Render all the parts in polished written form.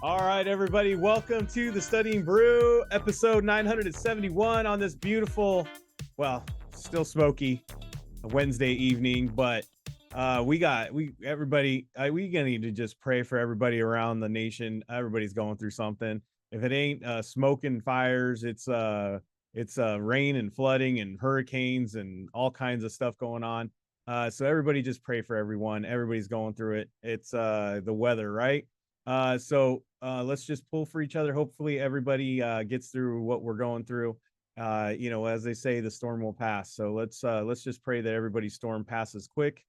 All right, everybody, welcome to the Studying Brew, episode 971 on this beautiful, well, still smoky Wednesday evening, but we gonna need to just pray for everybody around the nation. Everybody's going through something. If it ain't smoke and fires, it's rain and flooding and hurricanes and all kinds of stuff going on. So everybody just pray for everyone. Everybody's going through it. It's the weather, right? Let's just pull for each other. Hopefully everybody gets through what we're going through. As they say, the storm will pass. So let's just pray that everybody's storm passes quick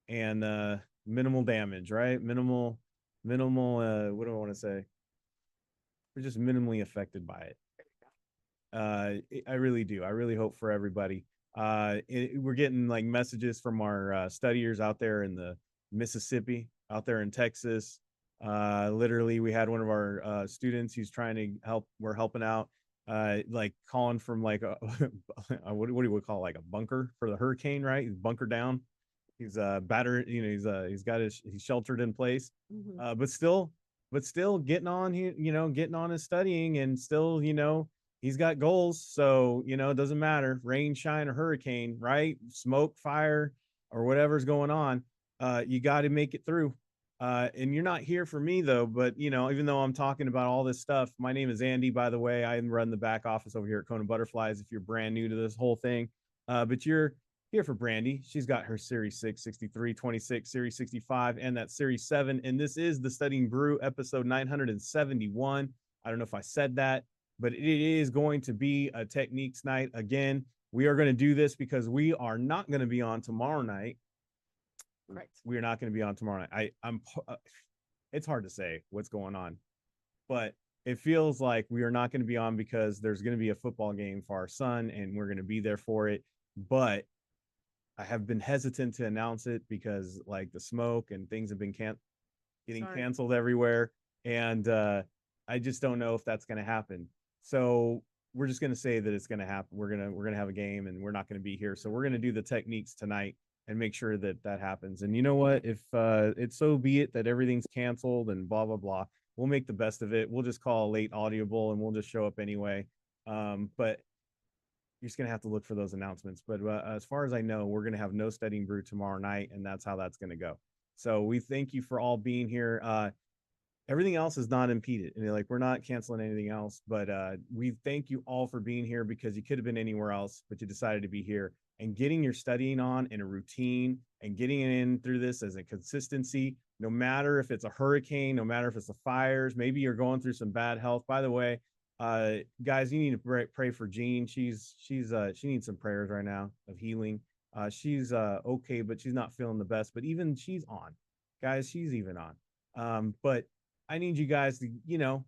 and minimal damage, right? Minimal what do I want to say? We're just minimally affected by it. I really do. I really hope for everybody. We're getting like messages from our studiers out there in the Mississippi, out there in Texas. Literally, we had one of our students who's trying to help. We're helping out, like calling from like a what do we call it, like a bunker for the hurricane, right? He's bunkered down. He's battered. He's sheltered in place, but still getting on. Getting on his studying, and still, he's got goals. So, it doesn't matter, rain, shine, or hurricane, right? Smoke, fire, or whatever's going on. You got to make it through. And you're not here for me though, but even though I'm talking about all this stuff, my name is Andy, by the way. I run the back office over here at KonaButterflyz if you're brand new to this whole thing. But you're here for Brandy. She's got her Series 6, 63, 26, Series 65, and that Series 7. And this is the Studying Brew episode 971. I don't know if I said that, but it is going to be a techniques night. Again, we are going to do this because we are not going to be on tomorrow night. Right. We're not going to be on tomorrow night. It's hard to say what's going on, but it feels like we are not going to be on because there's going to be a football game for our son and we're going to be there for it. But I have been hesitant to announce it because like the smoke and things have been getting canceled everywhere. And I just don't know if that's going to happen. So we're just going to say that it's going to happen. We're going to have a game and we're not going to be here. So we're going to do the techniques tonight and make sure that happens. And you know what? If it's so be it that everything's canceled and blah, blah, blah, we'll make the best of it. We'll just call a late audible and we'll just show up anyway. But you're just going to have to look for those announcements. But as far as I know, we're going to have no Studying Brew tomorrow night, and that's how that's going to go. So we thank you for all being here. Everything else is not impeded. Like we're not canceling anything else, but we thank you all for being here because you could have been anywhere else, but you decided to be here and getting your studying on in a routine and getting it in through this as a consistency, no matter if it's a hurricane, no matter if it's the fires, maybe you're going through some bad health. By the way, guys, you need to pray for Jean. She needs some prayers right now of healing. She's okay, but she's not feeling the best, but even she's on, guys, she's even on. But I need you guys to,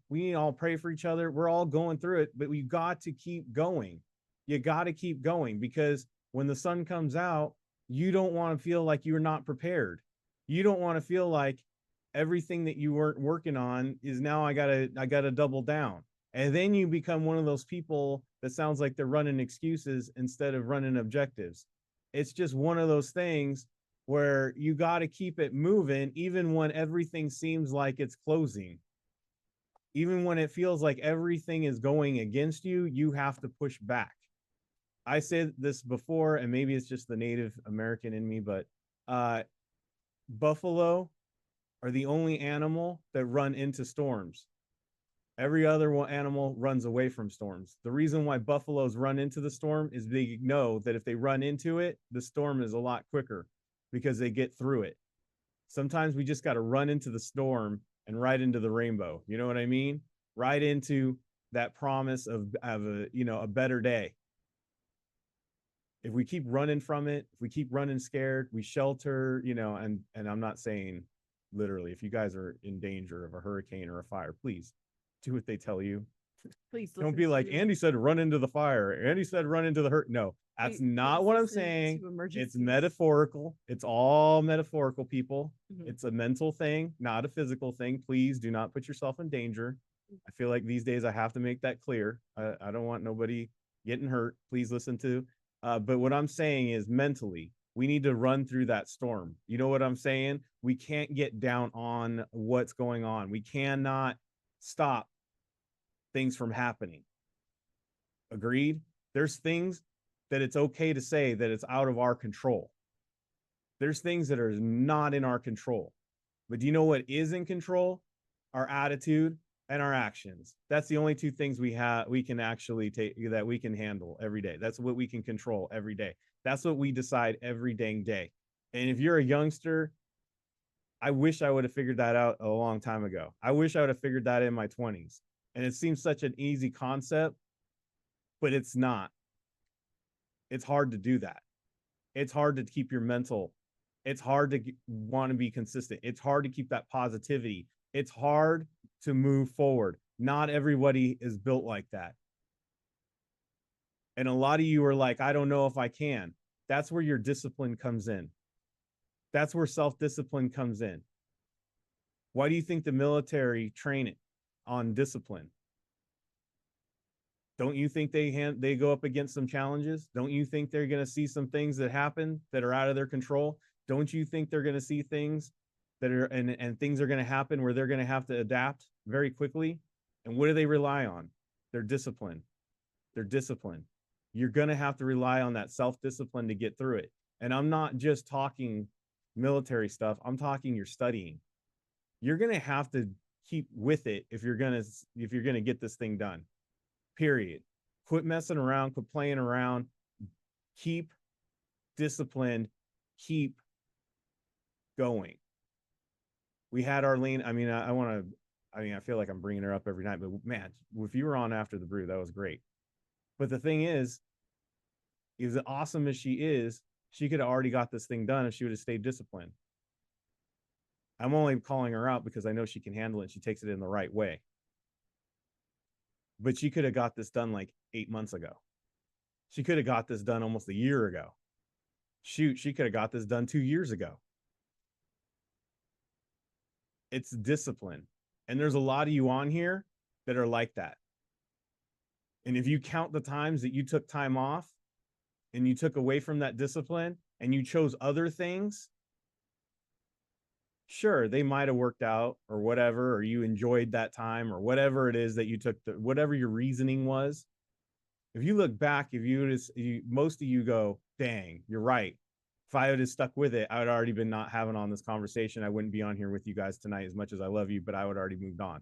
we need to all pray for each other. We're all going through it, but we got to keep going. You got to keep going because when the sun comes out, you don't want to feel like you're not prepared. You don't want to feel like everything that you weren't working on is now I gotta double down. And then you become one of those people that sounds like they're running excuses instead of running objectives. It's just one of those things where you got to keep it moving, even when everything seems like it's closing. Even when it feels like everything is going against you, you have to push back. I said this before, and maybe it's just the Native American in me, but buffalo are the only animal that run into storms. Every other animal runs away from storms. The reason why buffaloes run into the storm is they know that if they run into it, the storm is a lot quicker because they get through it. Sometimes we just got to run into the storm and right into the rainbow. You know what I mean? Right into that promise of a better day. If we keep running from it, if we keep running scared, we shelter, and I'm not saying literally, if you guys are in danger of a hurricane or a fire, please do what they tell you. Please don't be like, Andy said run into the fire. Andy said run into the hurt. No, that's not what I'm saying. It's metaphorical. It's all metaphorical, people. Mm-hmm. It's a mental thing, not a physical thing. Please do not put yourself in danger. I feel like these days I have to make that clear. I don't want nobody getting hurt. Please listen to. But what I'm saying is mentally, we need to run through that storm. You know what I'm saying? We can't get down on what's going on. We cannot stop things from happening. Agreed? There's things that it's okay to say that it's out of our control. There's things that are not in our control. But do you know what is in control? Our attitude and our actions. That's the only two things we can actually take, that we can handle every day. That's what we can control every day. That's what we decide every dang day. And if you're a youngster, I wish I would have figured that out a long time ago. I wish I would have figured that in my 20s. And it seems such an easy concept, but it's not. It's hard to do that. It's hard to keep your mental. It's hard to want to be consistent. It's hard to keep that positivity. It's hard to move forward. Not everybody is built like that. And a lot of you are like, I don't know if I can. That's where your discipline comes in. That's where self-discipline comes in. Why do you think the military train it on discipline? Don't you think they go up against some challenges? Don't you think they're going to see some things that happen that are out of their control? Don't you think they're going to see things that are and things are going to happen where they're going to have to adapt very quickly? And what do they rely on? Their discipline. Their discipline. You're going to have to rely on that self-discipline to get through it. And I'm not just talking military stuff. I'm talking your studying. You're going to have to keep with it if you're going to get this thing done. Period. Quit messing around, quit playing around, keep disciplined, keep going. We had Arlene. I mean, I feel like I'm bringing her up every night, but man, if you were on after the brew, that was great. But the thing is, as awesome as she is, she could have already got this thing done if she would have stayed disciplined. I'm only calling her out because I know she can handle it and she takes it in the right way. But she could have got this done like 8 months ago. She could have got this done almost a year ago. Shoot, she could have got this done 2 years ago. It's discipline. And there's a lot of you on here that are like that. And if you count the times that you took time off and you took away from that discipline and you chose other things, sure, they might have worked out or whatever, or you enjoyed that time or whatever it is that you took, whatever your reasoning was. If you look back, most of you go, dang, you're right. If I would have stuck with it, I would already been not having on this conversation. I wouldn't be on here with you guys tonight as much as I love you, but I would already moved on.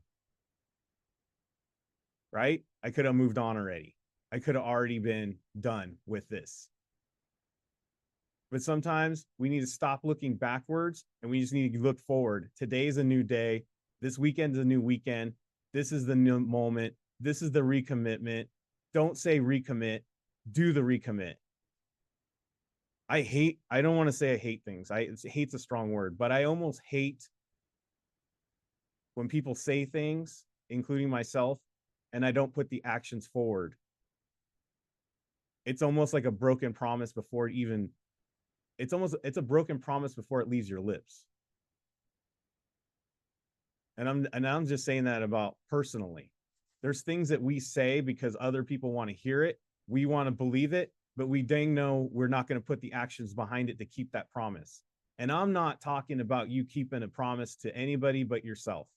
Right? I could have moved on already. I could have already been done with this. But sometimes we need to stop looking backwards and we just need to look forward. Today's a new day. This weekend's a new weekend. This is the new moment. This is the recommitment. Don't say recommit. Do the recommit. I don't want to say I hate things. Hate's a strong word, but I almost hate when people say things, including myself, and I don't put the actions forward. It's almost like a broken promise before it even, it's a broken promise before it leaves your lips. And I'm just saying that about personally. There's things that we say because other people want to hear it. We want to believe it, but we dang know we're not going to put the actions behind it to keep that promise. And I'm not talking about you keeping a promise to anybody but yourself.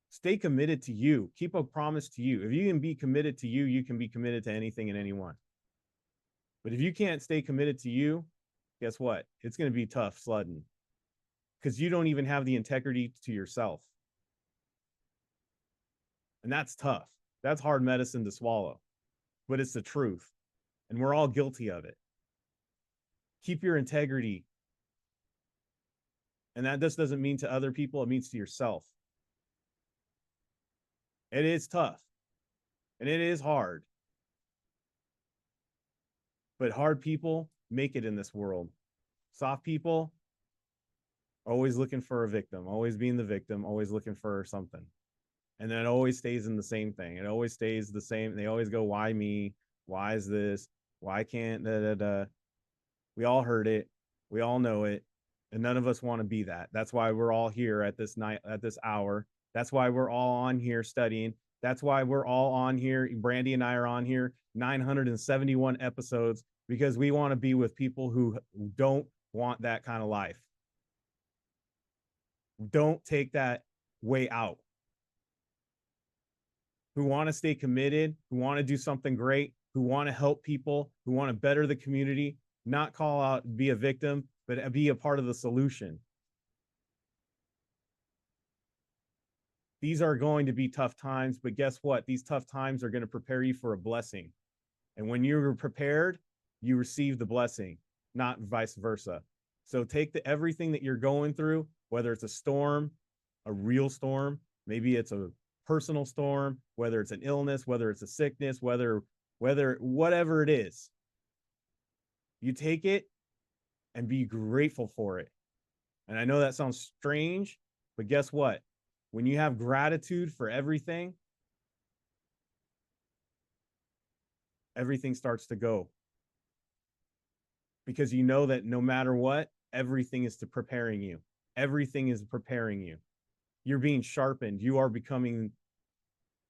Stay committed to you. Keep a promise to you. If you can be committed to you, you can be committed to anything and anyone. But if you can't stay committed to you, guess what? It's going to be tough sledding because you don't even have the integrity to yourself. And that's tough. That's hard medicine to swallow, but it's the truth. And we're all guilty of it. Keep your integrity. And that just doesn't mean to other people, it means to yourself. It is tough and it is hard. But hard people make it in this world. Soft people are always looking for a victim, always being the victim, always looking for something. And then it always stays in the same thing. It always stays the same. They always go, why me? Why is this? Why can't da, da, da. We all heard it. We all know it. And none of us want to be that. That's why we're all here at this night, at this hour. That's why we're all on here studying. That's why we're all on here. Brandy and I are on here 971 episodes because we want to be with people who don't want that kind of life. Don't take that way out. who want to stay committed, who want to do something great, who want to help people, who want to better the community, not call out, be a victim, but be a part of the solution. These are going to be tough times, but guess what? These tough times are going to prepare you for a blessing. And when you're prepared, you receive the blessing, not vice versa. So take everything that you're going through, whether it's a storm, a real storm, maybe it's a personal storm, whether it's an illness, whether it's a sickness, whether whatever it is, you take it and be grateful for it. And I know that sounds strange, but guess what? When you have gratitude for everything, everything starts to go. Because you know that no matter what, everything is preparing you. Everything is preparing you. You're being sharpened. You are becoming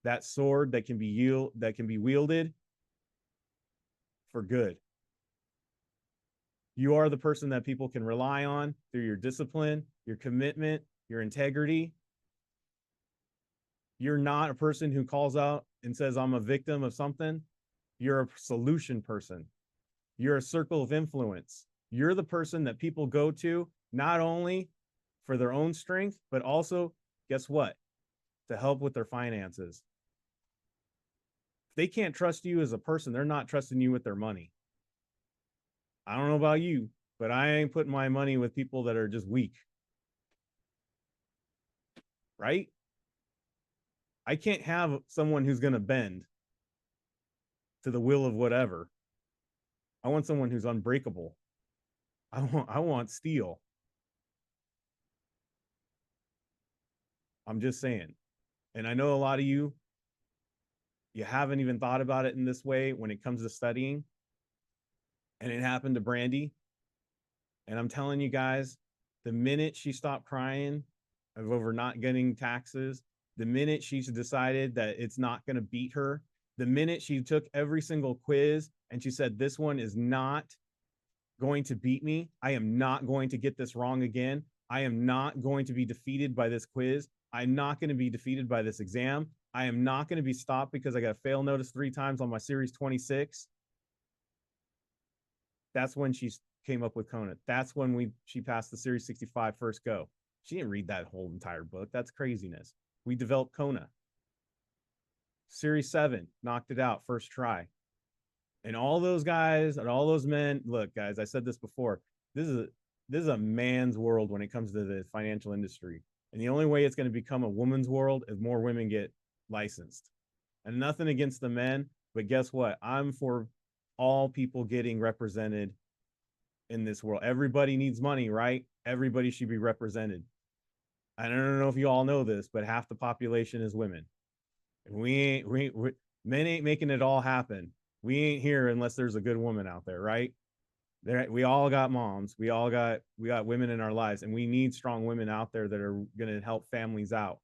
that sword that can be wielded for good. You are the person that people can rely on through your discipline, your commitment, your integrity. You're not a person who calls out and says, I'm a victim of something. You're a solution person. You're a circle of influence. You're the person that people go to, not only for their own strength, but also, guess what? To help with their finances. If they can't trust you as a person, they're not trusting you with their money. I don't know about you, but I ain't putting my money with people that are just weak. Right? I can't have someone who's going to bend to the will of whatever. I want someone who's unbreakable. I want steel. I'm just saying. And I know a lot of you haven't even thought about it in this way when it comes to studying. And it happened to Brandy. And I'm telling you guys, the minute she stopped crying over not getting taxes, the minute she's decided that it's not going to beat her, the minute she took every single quiz and she said, this one is not going to beat me. I am not going to get this wrong again. I am not going to be defeated by this quiz. I'm not going to be defeated by this exam. I am not going to be stopped because I got a fail notice 3 times on my series 26. That's when she came up with Kona. That's when she passed the series 65 first go. She didn't read that whole entire book. That's craziness. We developed Kona. Series 7, knocked it out first try. And all those guys and all those men, look, guys, I said this before. This is a man's world when it comes to the financial industry. And the only way it's going to become a woman's world is more women get licensed. And nothing against the men, but guess what? I'm for all people getting represented in this world. Everybody needs money, right? Everybody should be represented. I don't know if you all know this, but half the population is women. Men ain't making it all happen. We ain't here unless there's a good woman out there, right? We all got moms. We got women in our lives, and we need strong women out there that are going to help families out.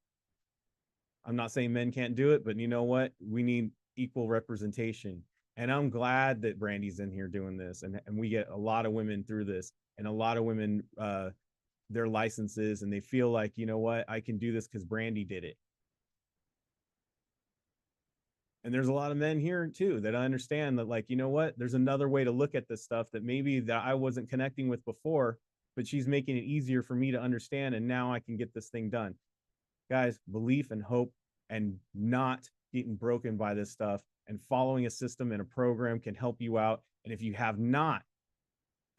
I'm not saying men can't do it, but you know what? We need equal representation. And I'm glad that Brandy's in here doing this, and we get a lot of women through this, and a lot of women their licenses, and they feel like, you know what, I can do this because Brandy did it. And there's a lot of men here too that I understand that, like, you know what, there's another way to look at this stuff that maybe that I wasn't connecting with before, but she's making it easier for me to understand, and now I can get this thing done. Guys, belief and hope and not getting broken by this stuff and following a system and a program can help you out. And if you have not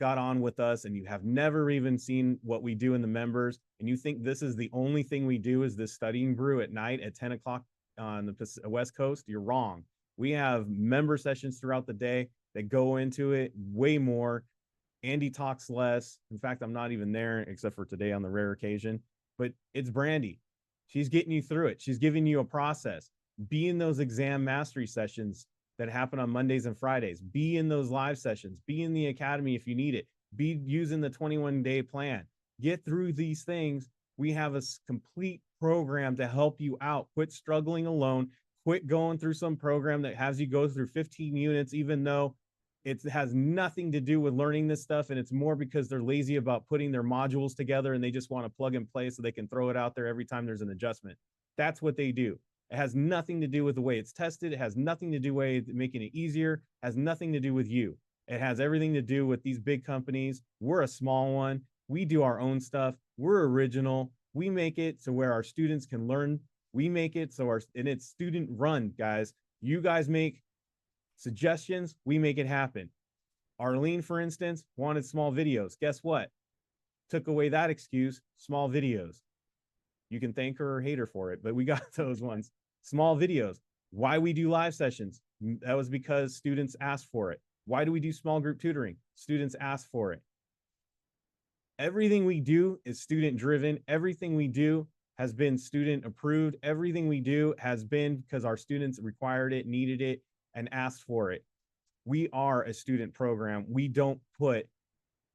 got on with us and you have never even seen what we do in the members, and you think this is the only thing we do is this studying brew at night at 10 o'clock on the West Coast, you're wrong. We have member sessions throughout the day that go into it way more. Andy talks less. In fact, I'm not even there except for today on the rare occasion, but it's Brandy. She's getting you through it. She's giving you a process. Be in those exam mastery sessions that happen on Mondays and Fridays. Be in those live sessions. Be in the academy if you need it. Be using the 21-day plan. Get through these things. We have a complete program to help you out. Quit struggling alone. Quit going through some program that has you go through 15 units, even though it has nothing to do with learning this stuff. And it's more because they're lazy about putting their modules together and they just want to plug and play so they can throw it out there every time there's an adjustment. That's what they do. It has nothing to do with the way it's tested. It has nothing to do with making it easier. It has nothing to do with you. It has everything to do with these big companies. We're a small one. We do our own stuff. We're original. We make it so where our students can learn. We make it so and it's student run, guys. You guys make suggestions. We make it happen. Arlene, for instance, wanted small videos. Guess what? Took away that excuse, small videos. You can thank her or hate her for it, but we got those ones. Small videos. Why we do live sessions? That was because students asked for it. Why do we do small group tutoring? Students asked for it. Everything we do is student driven. Everything we do has been student approved. Everything we do has been because our students required it, needed it, and asked for it. We are a student program. We don't put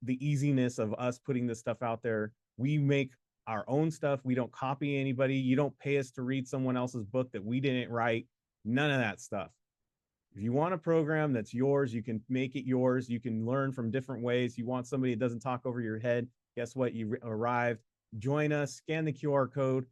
the easiness of us putting this stuff out there. We make our own stuff. We don't copy anybody. You don't pay us to read someone else's book that we didn't write. None of that stuff. If you want a program that's yours, you can make it yours. You can learn from different ways. You want somebody that doesn't talk over your head. Guess what? You arrived. Join us. Scan the QR code.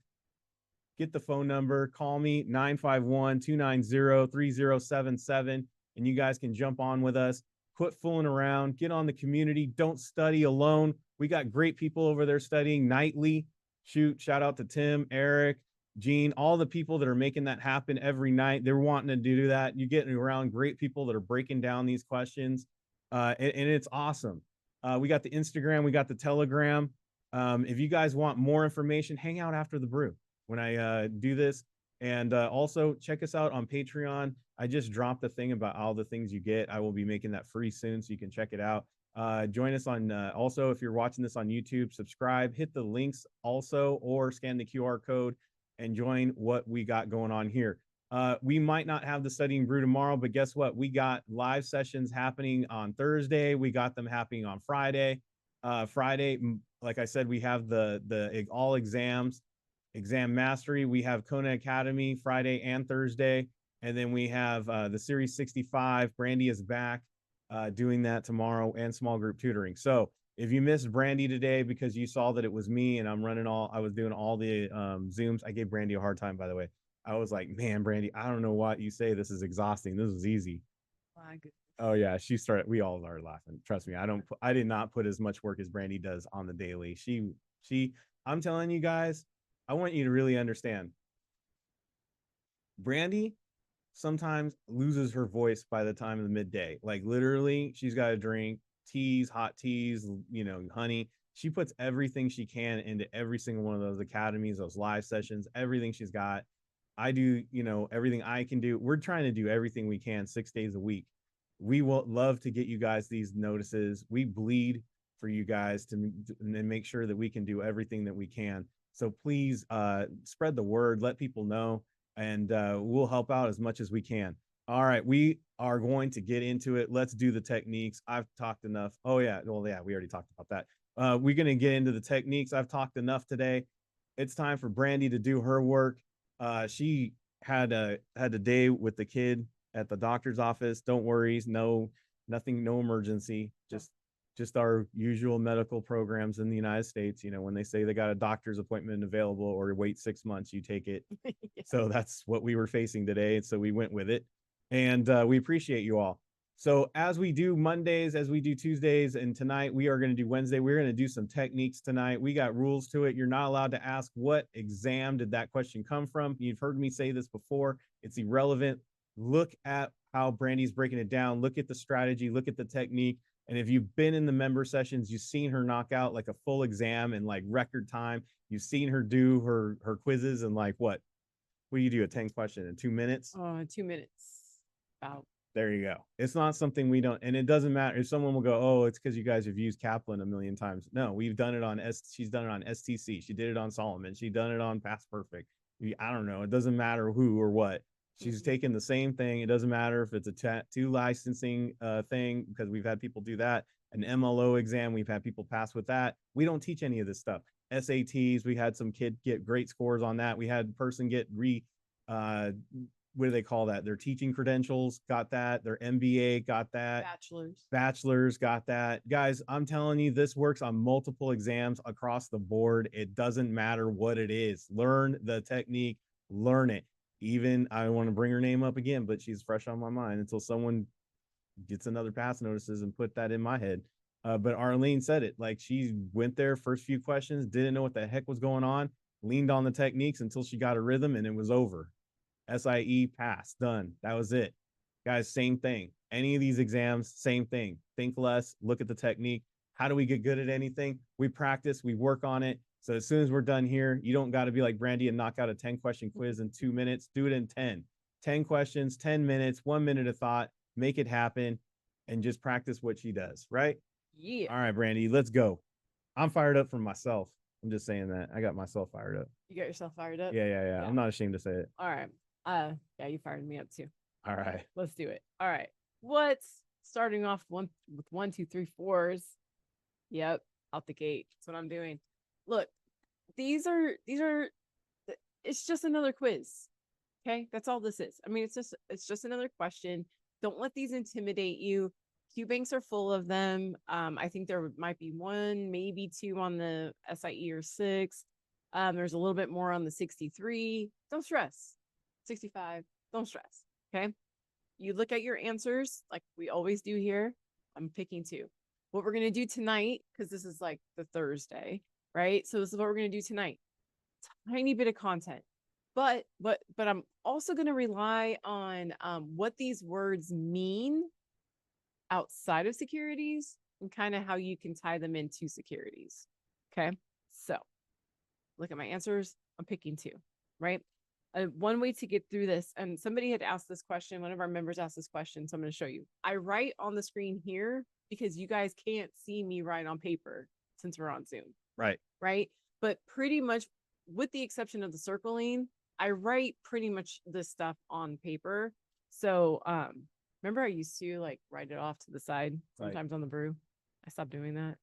Get the phone number. Call me 951-290-3077. And you guys can jump on with us. Quit fooling around. Get on the community. Don't study alone. We got great people over there studying nightly. Shout out to Tim, Eric, Gene, all the people that are making that happen every night. They're wanting to do that. You're getting around great people that are breaking down these questions. And it's awesome. We got the Instagram, we got the Telegram. If you guys want more information, hang out after the brew when I do this. And also check us out on Patreon. I just dropped a thing about all the things you get. I will be making that free soon, so you can check it out. Join us on also, if you're watching this on YouTube, subscribe, hit the links also, or scan the QR code and join what we got going on here. We might not have the Studying Brew tomorrow, but guess what? We got live sessions happening on Thursday. We got them happening on Friday. Friday, like I said, we have the all exams, exam mastery. We have Kona Academy Friday and Thursday. And then we have the Series 65. Brandy is back doing that tomorrow, and small group tutoring. So if you missed Brandy today because you saw that it was me and I was doing all the Zooms. I gave Brandy a hard time, by the way. I was like, man, Brandy, I don't know what you say. This is exhausting. This is easy. My goodness. Oh yeah, we all started laughing. Trust me, I did not put as much work as Brandy does on the daily. I'm telling you guys, I want you to really understand. Brandy sometimes loses her voice by the time of the midday. Like literally, she's got to drink teas, hot teas, honey. She puts everything she can into every single one of those academies, those live sessions, everything she's got. I do, everything I can do. We're trying to do everything we can 6 days a week. We will love to get you guys these notices. We bleed for you guys to make sure that we can do everything that we can. So please spread the word, let people know, and we'll help out as much as we can. All right, we are going to get into it. Let's do the techniques. I've talked enough. Oh yeah, well yeah, we already talked about that. We're going to get into the techniques. I've talked enough today. It's time for Brandy to do her work. She had a day with the kid at the doctor's office. Don't worry, nothing, no emergency. Just our usual medical programs in the United States. When they say they got a doctor's appointment available or wait 6 months, you take it. Yeah. So that's what we were facing today. So we went with it, and we appreciate you all. So as we do Mondays, as we do Tuesdays, and tonight we are going to do Wednesday, we're going to do some techniques tonight. We got rules to it. You're not allowed to ask what exam did that question come from. You've heard me say this before. It's irrelevant. Look at how Brandy's breaking it down. Look at the strategy. Look at the technique. And if you've been in the member sessions, you've seen her knock out like a full exam in like record time. You've seen her do her quizzes in like what do you do, a 10 question in 2 minutes? 2 minutes. About. There you go. It's not something we don't, and it doesn't matter if someone will go, oh, it's because you guys have used Kaplan a million times. No, we've done it on she's done it on STC. She did it on Solomon. She done it on Past Perfect. I don't know. It doesn't matter who or what. She's taken the same thing. It doesn't matter if it's a tattoo licensing thing, because we've had people do that. An MLO exam, we've had people pass with that. We don't teach any of this stuff. SATs, we had some kid get great scores on that. We had a person get what do they call that? Their teaching credentials, got that. Their MBA, got that. Bachelor's, got that. Guys, I'm telling you, this works on multiple exams across the board. It doesn't matter what it is. Learn the technique, learn it. even I want to bring her name up again, but she's fresh on my mind until someone gets another pass notices and put that in my head. But Arlene said it, like she went there first few questions, didn't know what the heck was going on, leaned on the techniques until she got a rhythm, and it was over. SIE pass, done. That was it. Guys, same thing. Any of these exams, same thing. Think less, look at the technique. How do we get good at anything? We practice, we work on it. So as soon as we're done here, you don't got to be like Brandy and knock out a 10-question quiz in 2 minutes. Do it in 10. 10 questions, 10 minutes, 1 minute of thought, make it happen, and just practice what she does, right? Yeah. All right, Brandy, let's go. I'm fired up for myself. I'm just saying that. I got myself fired up. You got yourself fired up? Yeah. I'm not ashamed to say it. All right. Yeah, you fired me up too. All right. Let's do it. All right. What's starting off with 1, 2, 3, 4s? Yep, out the gate. That's what I'm doing. Look, these are it's just another quiz. Okay, that's all this is. I mean, it's just another question. Don't let these intimidate you. Q banks are full of them. I think there might be 1, maybe 2 on the SIE or 6. There's a little bit more on the 63. Don't stress. 65. Don't stress. Okay. You look at your answers like we always do here. I'm picking 2. What we're going to do tonight, because this is like the Thursday, right? So this is what we're going to do tonight. Tiny bit of content. But I'm also going to rely on what these words mean outside of securities and kind of how you can tie them into securities. Okay. So look at my answers. I'm picking 2, right? One way to get through this, and somebody had asked this question, one of our members asked this question, so I'm going to show you. I write on the screen here because you guys can't see me write on paper since we're on Zoom. Right. Right. But pretty much, with the exception of the circling, I write pretty much this stuff on paper. So remember I used to like write it off to the side sometimes on the brew. I stopped doing that,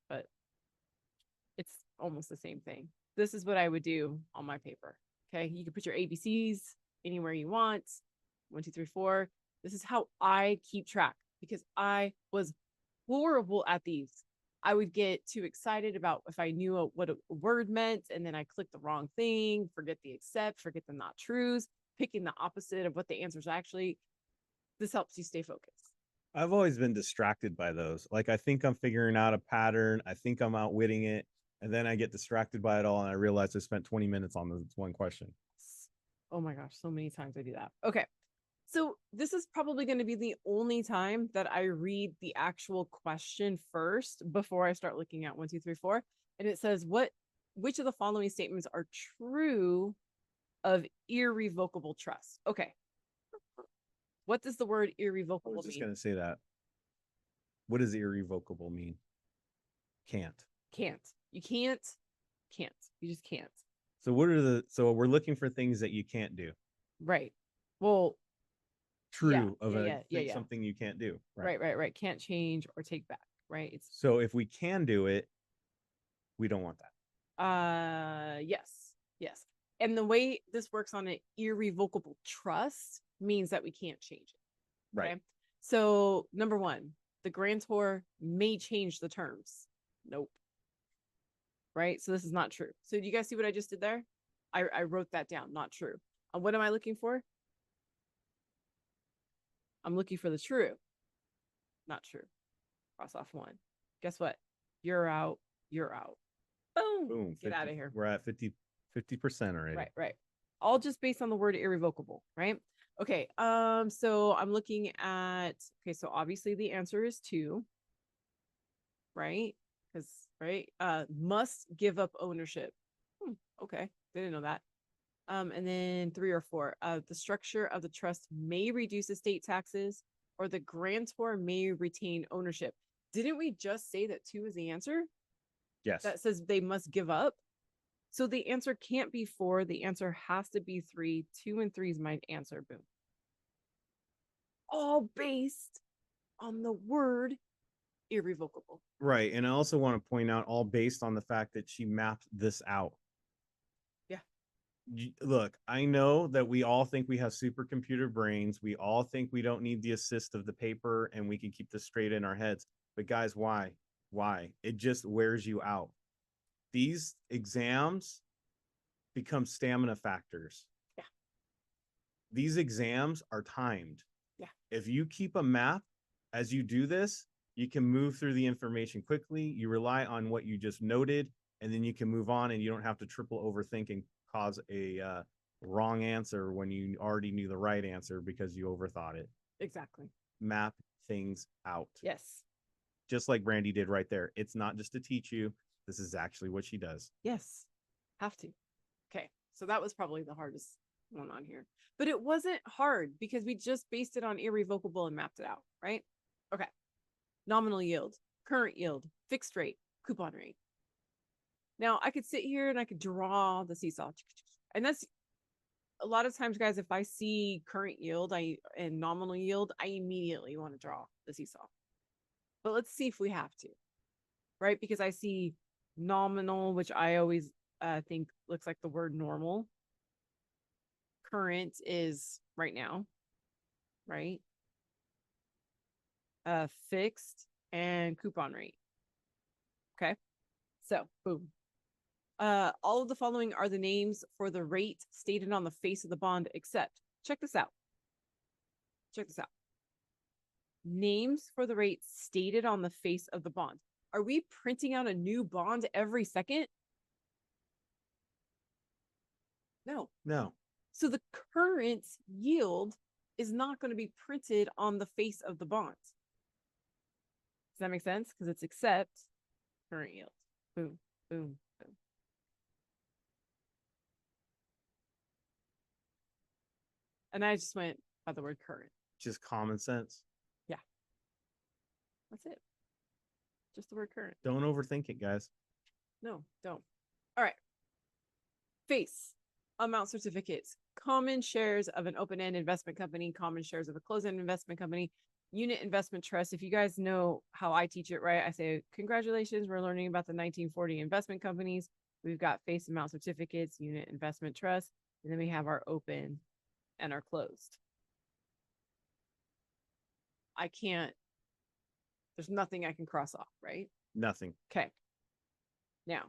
but it's almost the same thing. This is what I would do on my paper. Okay, you can put your ABCs anywhere you want. 1, 2, 3, 4. This is how I keep track because I was horrible at these. I would get too excited about if I knew what a word meant, and then I clicked the wrong thing, forget the except, forget the not trues, picking the opposite of what the answer is actually. This helps you stay focused. I've always been distracted by those. Like I think I'm figuring out a pattern. I think I'm outwitting it. And then I get distracted by it all. And I realize I spent 20 minutes on this one question. Oh my gosh, so many times I do that. Okay. So this is probably going to be the only time that I read the actual question first before I start looking at 1, 2, 3, 4. And it says, which of the following statements are true of irrevocable trust? Okay. What does the word irrevocable mean? I was just going to say that. What does irrevocable mean? Can't. You can't. You just can't. So we're looking for things that you can't do. Right. Well, true something you can't do. Right. Can't change or take back. Right. So if we can do it, we don't want that. Yes. And the way this works on an irrevocable trust means that we can't change it. Okay? Right. So 1, the grantor may change the terms. Nope. Right. So this is not true. So do you guys see what I just did there? I wrote that down. Not true. What am I looking for? I'm looking for the true. Not true. Cross off 1. Guess what? You're out. Boom. Get 50, out of here. We're at 50% already. Right. All just based on the word irrevocable, right? Okay. So I'm looking at, so obviously the answer is 2. Right? Because must give up ownership. Okay. Didn't know that. And then 3 or 4. The structure of the trust may reduce estate taxes, or the grantor may retain ownership. Didn't we just say that 2 is the answer? Yes. That says they must give up. So the answer can't be 4. The answer has to be 3. 2 and 3 is my answer. Boom. All based on the word irrevocable. Right. And I also want to point out all based on the fact that she mapped this out. Yeah. Look, I know that we all think we have supercomputer brains. We all think we don't need the assist of the paper and we can keep this straight in our heads. But guys, why? It just wears you out. These exams become stamina factors. Yeah. These exams are timed. Yeah. If you keep a map as you do this, you can move through the information quickly. You rely on what you just noted, and then you can move on, and you don't have to triple overthink and cause a wrong answer when you already knew the right answer because you overthought it. Exactly. Map things out. Yes. Just like Brandy did right there. It's not just to teach you. This is actually what she does. Yes. Have to. Okay. So that was probably the hardest one on here. But it wasn't hard because we just based it on irrevocable and mapped it out, right? Okay. Nominal yield, current yield, fixed rate, coupon rate. Now I could sit here and I could draw the seesaw. And that's a lot of times, guys, if I see current yield and nominal yield, I immediately want to draw the seesaw. But let's see if we have to, right? Because I see nominal, which I always think looks like the word normal. Current is right now, right? Fixed and coupon rate. Okay. So boom. All of the following are the names for the rate stated on the face of the bond, except check this out. Check this out. Names for the rate stated on the face of the bond. Are we printing out a new bond every second? No. No. So the current yield is not going to be printed on the face of the bond. Does that make sense? Because it's except current yield. Boom, boom, boom. And I just went by the word current. Just common sense. Yeah. That's it. Just the word current. Don't overthink it, guys. No, don't. All right. Face amount certificates, common shares of an open-end investment company, common shares of a closed-end investment company, unit investment trust. If you guys know how I teach it, right? I say, congratulations, we're learning about the 1940 investment companies. We've got face amount certificates, unit investment trust, and then we have our open and our closed. I can't, there's nothing I can cross off, right? Nothing. Okay. Now,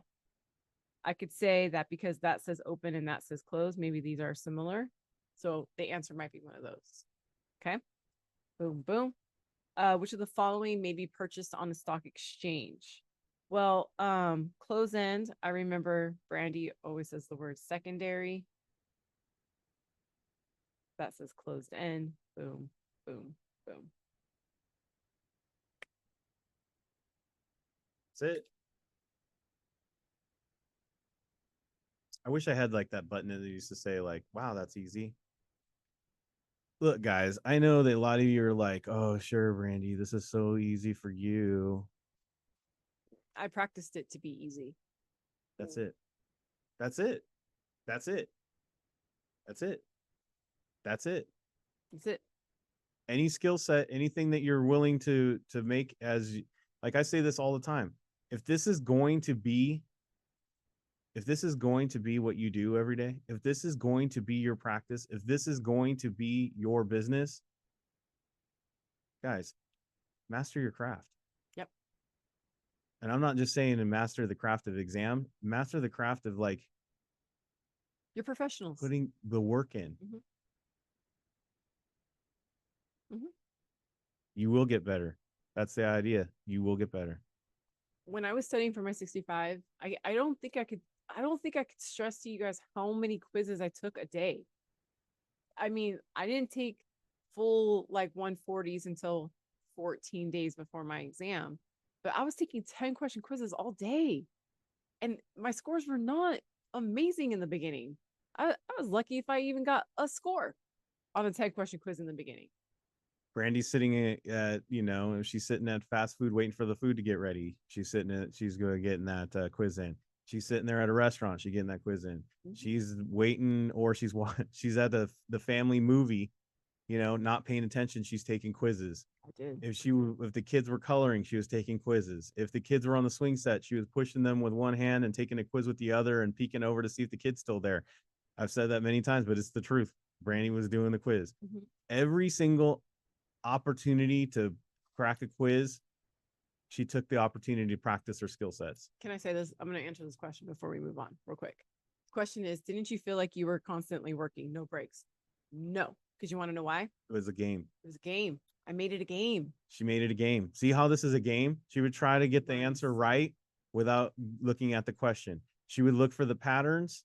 I could say that because that says open and that says closed, maybe these are similar. So the answer might be one of those. Okay. Boom, boom. Which of the following may be purchased on the stock exchange? Well, close end, I remember Brandy always says the word secondary. That says closed end. Boom, boom, boom. That's it. I wish I had like that button that used to say like, wow, that's easy. Look, guys, I know that a lot of you are like, oh, sure, Brandy, this is so easy for you. I practiced it to be easy. That's it. That's it. That's it. That's it. That's it. That's it. Any skill set, anything that you're willing to make as, like I say this all the time. If this is going to be what you do every day, if this is going to be your practice, if this is going to be your business, guys, master your craft. Yep. And I'm not just saying to master the craft of exam, master the craft of like you're professionals. putting the work in. Mm-hmm. Mm-hmm. You will get better. That's the idea. You will get better. When I was studying for my 65, I don't think I could stress to you guys how many quizzes I took a day. I mean, I didn't take full like 140s until 14 days before my exam, but I was taking 10 question quizzes all day. And my scores were not amazing in the beginning. I was lucky if I even got a score on a 10 question quiz in the beginning. Brandy's sitting at, she's sitting at fast food waiting for the food to get ready. She's going to get in that quiz in. She's sitting there at a restaurant. She's getting that quiz in. Mm-hmm. She's waiting, or she's at the family movie, not paying attention. She's taking quizzes. I did. If the kids were coloring, she was taking quizzes. If the kids were on the swing set, she was pushing them with one hand and taking a quiz with the other and peeking over to see if the kid's still there. I've said that many times, but it's the truth. Brandy was doing the quiz. Mm-hmm. Every single opportunity to crack a quiz, she took the opportunity to practice her skill sets. Can I say this? I'm going to answer this question before we move on real quick. The question is, didn't you feel like you were constantly working, no breaks? No, because you want to know why? It was a game. It was a game. I made it a game. She made it a game. See how this is a game? She would try to get the answer Nice. right without looking at the question. She would look for the patterns.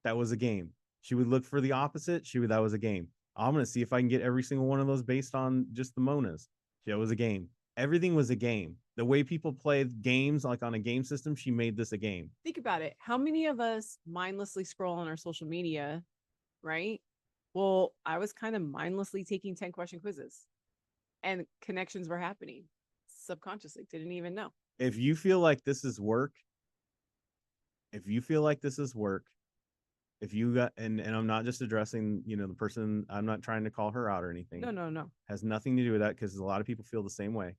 That was a game. She would look for the opposite. That was a game. I'm gonna see if I can get every single one of those based on just the Monas. That was a game. Everything was a game. The way people play games, like on a game system, she made this a game. Think about it. How many of us mindlessly scroll on our social media, right? Well, I was kind of mindlessly taking 10 question quizzes and connections were happening subconsciously. Didn't even know. If you feel like this is work, if you feel like this is work, if you got and I'm not just addressing, the person, I'm not trying to call her out or anything. No, no, no. Has nothing to do with that because a lot of people feel the same way.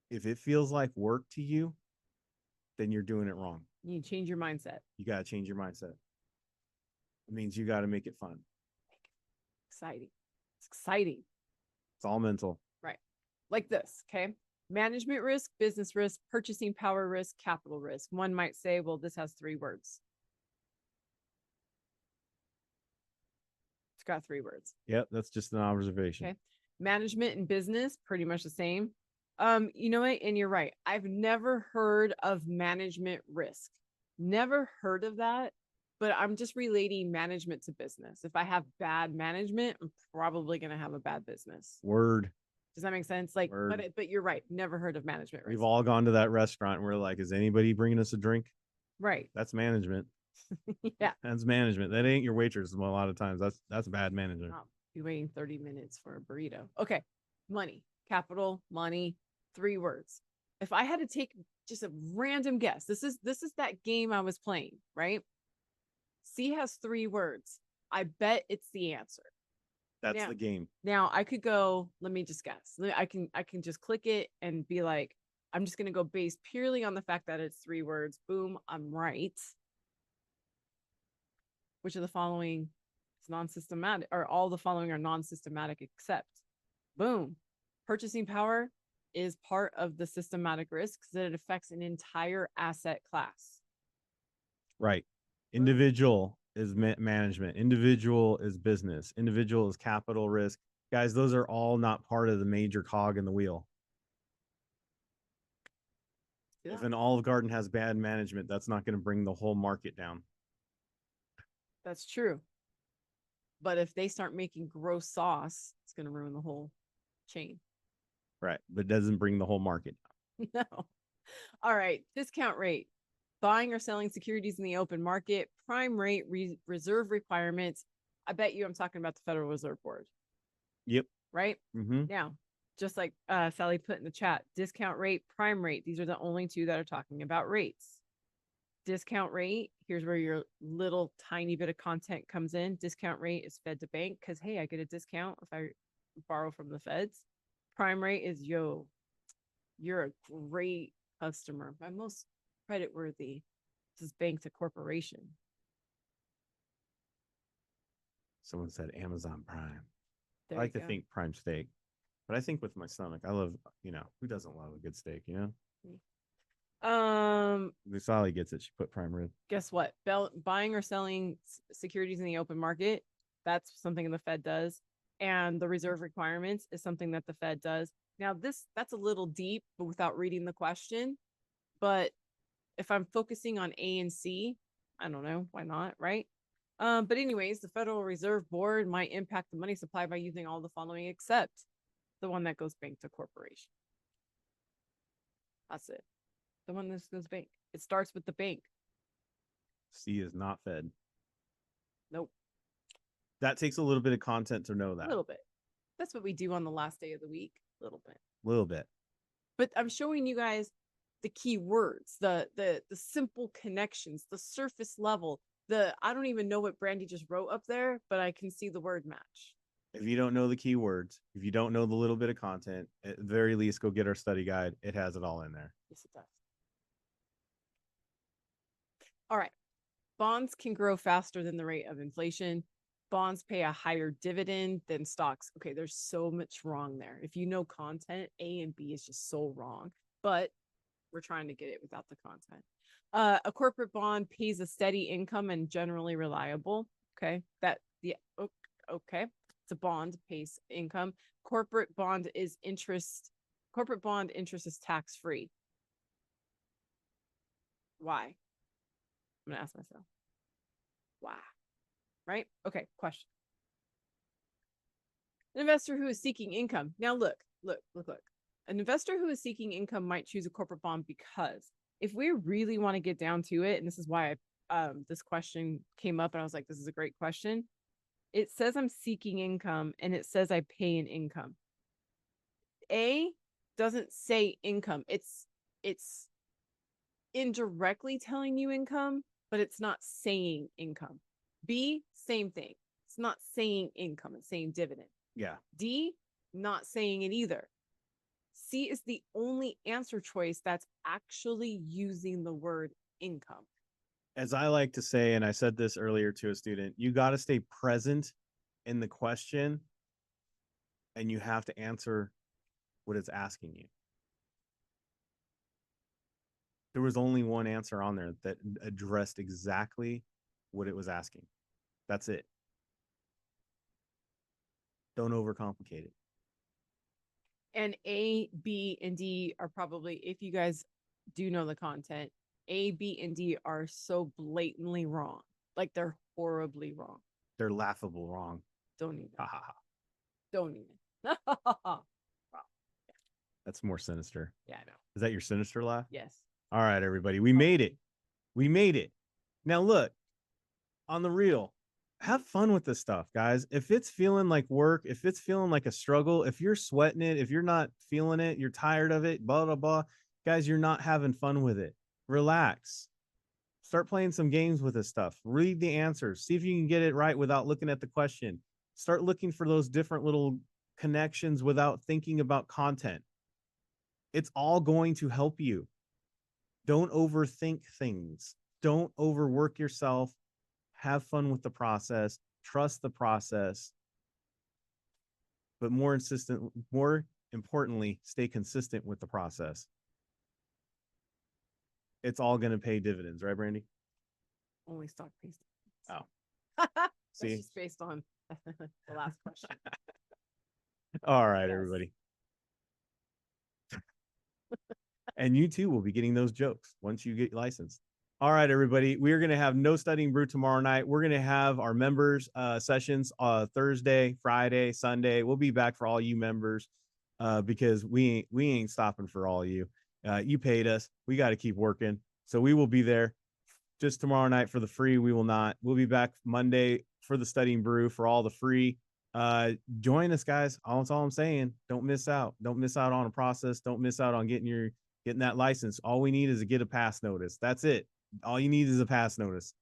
If it feels like work to you, then you're doing it wrong. You change your mindset. You got to change your mindset. It means you got to make it fun. Exciting. It's exciting. It's all mental. Right. Like this. Okay. Management risk, business risk, purchasing power risk, capital risk. One might say, well, this has 3 words. It's got 3 words. Yep. That's just an observation. Okay. Management and business, pretty much the same. You know what? And you're right. I've never heard of management risk. Never heard of that, but I'm just relating management to business. If I have bad management, I'm probably going to have a bad business. Word. Does that make sense? Like, but you're right. Never heard of management risk. We've all gone to that restaurant and we're like, is anybody bringing us a drink? Right. That's management. Yeah. That's management. That ain't your waitress a lot of times. That's bad management. I'll be waiting 30 minutes for a burrito. Okay. Money, capital, money, 3 words. If I had to take just a random guess, this is that game I was playing, right? C has 3 words. I bet it's the answer. That's the game. Now I could go, let me just guess. I can just click it and be like, I'm just going to go based purely on the fact that it's 3 words. Boom, I'm right. Which of the following is non-systematic, or all the following are non-systematic except, boom, purchasing power is part of the systematic risks that it affects an entire asset class. Right. Individual is management. Individual is business. Individual is capital risk. Guys, those are all not part of the major cog in the wheel. Yeah. If an Olive Garden has bad management, that's not going to bring the whole market down. That's true. But if they start making gross sauce, it's going to ruin the whole chain. Right. But it doesn't bring the whole market down. No. All right. Discount rate. Buying or selling securities in the open market. Prime rate, reserve requirements. I bet you I'm talking about the Federal Reserve Board. Yep. Right? Mm-hmm. Now, just like Sally put in the chat, discount rate, prime rate. These are the only 2 that are talking about rates. Discount rate, here's where your little tiny bit of content comes in. Discount rate is Fed to bank because, hey, I get a discount if I borrow from the feds. Prime rate is, yo, you're a great customer. My most credit worthy. This is bank to corporation. Someone said Amazon Prime. There I like to think prime steak, but I think with my stomach, I love, who doesn't love a good steak, Sally gets it. She put prime rib. Guess what? Buying or selling securities in the open market, that's something the Fed does. And the reserve requirements is something that the Fed does. Now, that's a little deep, but without reading the question. But if I'm focusing on A and C, I don't know, why not, right? But anyways, the Federal Reserve Board might impact the money supply by using all the following except the one that goes bank to corporation. That's it. The one that goes bank. It starts with the bank. C is not Fed. Nope. That takes a little bit of content to know that. A little bit. That's what we do on the last day of the week. A little bit. A little bit. But I'm showing you guys the key words, the simple connections, the surface level. I don't even know what Brandy just wrote up there, but I can see the word match. If you don't know the keywords, if you don't know the little bit of content, at the very least, go get our study guide. It has it all in there. Yes, it does. All right. Bonds can grow faster than the rate of inflation. Bonds pay a higher dividend than stocks. Okay, there's so much wrong there. If you know content, A and B is just so wrong. But we're trying to get it without the content. A corporate bond pays a steady income and generally reliable. Okay. Okay. It's a bond, pays income. Corporate bond is interest. Corporate bond interest is tax free. Why? I'm gonna ask myself. Why? Right? Okay, question. An investor who is seeking income. Now look. An investor who is seeking income might choose a corporate bond because if we really want to get down to it, and this is why this question came up and I was like, this is a great question. It says I'm seeking income and it says I pay an income. A doesn't say income. It's indirectly telling you income, but it's not saying income. B, same thing. It's not saying income, it's saying dividend. Yeah. D, not saying it either. C is the only answer choice that's actually using the word income. As I like to say, and I said this earlier to a student, you got to stay present in the question and you have to answer what it's asking you. There was only one answer on there that addressed exactly what it was asking. That's it. Don't overcomplicate it. And A, B, and D are probably, if you guys do know the content, A, B, and D are so blatantly wrong. Like they're horribly wrong. They're laughable wrong. Don't even. Ha ha ha. Don't even. Wow. That's more sinister. Yeah, I know. Is that your sinister laugh? Yes. All right, everybody. We made it. We made it. Now look, on the real, have fun with this stuff, guys. If it's feeling like work, if it's feeling like a struggle, if you're sweating it, if you're not feeling it, you're tired of it, blah, blah, blah, guys, you're not having fun with it. Relax. Start playing some games with this stuff. Read the answers. See if you can get it right without looking at the question. Start looking for those different little connections without thinking about content. It's all going to help you. Don't overthink things. Don't overwork yourself. Have fun with the process. Trust the process. But more importantly, stay consistent with the process. It's all going to pay dividends, right, Brandy? Only stock based. Oh. See, that's just based on the last question. All right, yes. Everybody. And you too will be getting those jokes once you get licensed. All right, everybody. We are going to have no studying brew tomorrow night. We're going to have our members sessions Thursday, Friday, Sunday. We'll be back for all you members because we ain't stopping for all you. You paid us. We got to keep working. So we will be there just tomorrow night for the free. We will not. We'll be back Monday for the studying brew for all the free. Join us, guys. That's all I'm saying. Don't miss out. Don't miss out on a process. Don't miss out on getting that license. All we need is to get a pass notice. That's it. All you need is a pass notice.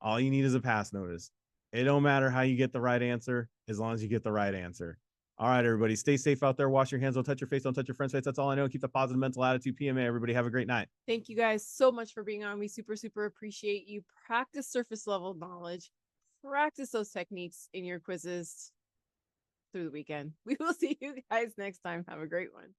All you need is a pass notice. It don't matter how you get the right answer as long as you get the right answer. All right, everybody. Stay safe out there. Wash your hands. Don't touch your face. Don't touch your friend's face. That's all I know. Keep the positive mental attitude. PMA. Everybody have a great night. Thank you guys so much for being on. We super appreciate you. Practice surface level knowledge. Practice those techniques in your quizzes through the weekend. We will see you guys next time. Have a great one.